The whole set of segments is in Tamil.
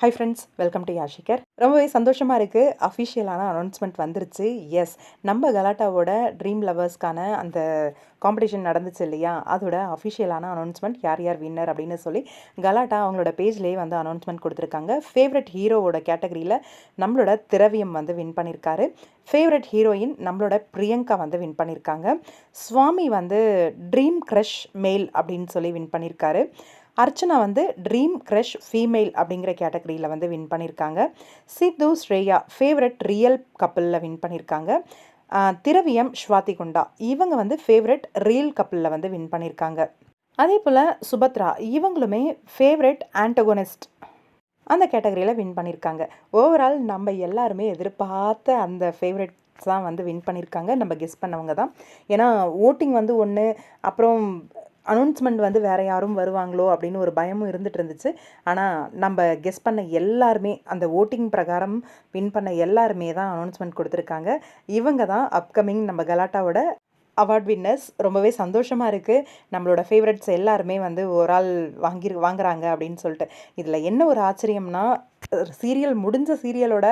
ஹாய் ஃப்ரெண்ட்ஸ், வெல்கம் டு யாஷிகர். ரொம்பவே சந்தோஷமாக இருக்குது. அஃபிஷியலான அனௌன்ஸ்மெண்ட் வந்துருச்சு. எஸ், நம்ம கலாட்டாவோட ட்ரீம் லவர்ஸ்க்கான அந்த காம்படிஷன் நடந்துச்சு இல்லையா, அதோட அஃபிஷியலான அனௌன்ஸ்மெண்ட் யார் யார் வின்னர் அப்படின்னு சொல்லி கலாட்டா அவங்களோட பேஜ்லேயே வந்து அனௌன்ஸ்மெண்ட் கொடுத்துருக்காங்க. ஃபேவரட் ஹீரோவோட கேட்டகரியில் நம்மளோட திரவியம் வந்து வின் பண்ணியிருக்காரு. ஃபேவரட் ஹீரோயின் நம்மளோட பிரியங்கா வந்து வின் பண்ணியிருக்காங்க. சுவாமி வந்து ட்ரீம் க்ரஷ் மேல் அப்படின்னு சொல்லி வின் பண்ணியிருக்காரு. அர்ச்சனா வந்து ட்ரீம் க்ரஷ் ஃபீமேல் அப்படிங்கிற கேட்டகரியில் வந்து வின் பண்ணியிருக்காங்க. சித்து ஸ்ரேயா ஃபேவரட் ரியல் கப்பிளில் வின் பண்ணியிருக்காங்க. திரவியம் ஸ்வாதி குண்டா இவங்க வந்து ஃபேவரட் ரியல் கப்பிளில் வந்து வின் பண்ணியிருக்காங்க. அதே போல் சுபத்ரா இவங்களுமே ஃபேவரட் ஆன்டகோனிஸ்ட் அந்த கேட்டகரியில் வின் பண்ணியிருக்காங்க. ஓவரால் நம்ம எல்லாருமே எதிர்பார்த்த அந்த ஃபேவரட்ஸ் தான் வந்து வின் பண்ணியிருக்காங்க. நம்ம கெஸ் பண்ணவங்க தான். ஏன்னா ஓட்டிங் வந்து ஒன்று, அப்புறம் அனௌன்ஸ்மெண்ட் வந்து வேறு யாரும் வருவாங்களோ அப்படின்னு ஒரு பயமும் இருந்துகிட்டு இருந்துச்சு. ஆனால் நம்ம கெஸ் பண்ண எல்லாருமே அந்த ஓட்டிங் பிரகாரம் வின் பண்ண எல்லாருமே தான் அனௌன்ஸ்மெண்ட் கொடுத்துருக்காங்க. இவங்க தான் அப்கமிங் நம்ம கலாட்டாவோட அவார்ட் வின்னர்ஸ். ரொம்பவே சந்தோஷமாக இருக்குது. நம்மளோட ஃபேவரட்ஸ் எல்லாருமே வந்து ஒரு ஆள் வாங்குறாங்க அப்படின்னு சொல்லிட்டு. இதில் என்ன ஒரு ஆச்சரியம்னா, சீரியல் முடிஞ்ச சீரியலோட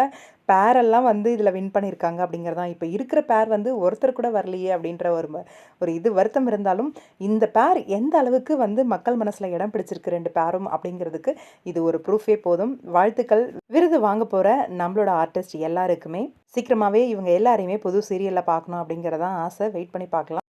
பேரெல்லாம் வந்து இதில் வின் பண்ணியிருக்காங்க அப்படிங்கிறது தான். இப்போ இருக்கிற பேர் வந்து ஒருத்தர் கூட வரலையே அப்படின்ற ஒரு இது வருத்தம் இருந்தாலும், இந்த பேர் எந்த அளவுக்கு வந்து மக்கள் மனசில் இடம் பிடிச்சிருக்கு 2 பேரும் அப்படிங்கிறதுக்கு இது ஒரு ப்ரூஃபே போதும். வாழ்த்துக்கள். விருது வாங்க போகிற நம்மளோட ஆர்டிஸ்ட் எல்லாருக்குமே சீக்கிரமாகவே இவங்க எல்லாரையுமே புது சீரியலில் பார்க்கணும் அப்படிங்கிறதான் ஆசை. வெயிட் பண்ணி பார்க்கலாம்.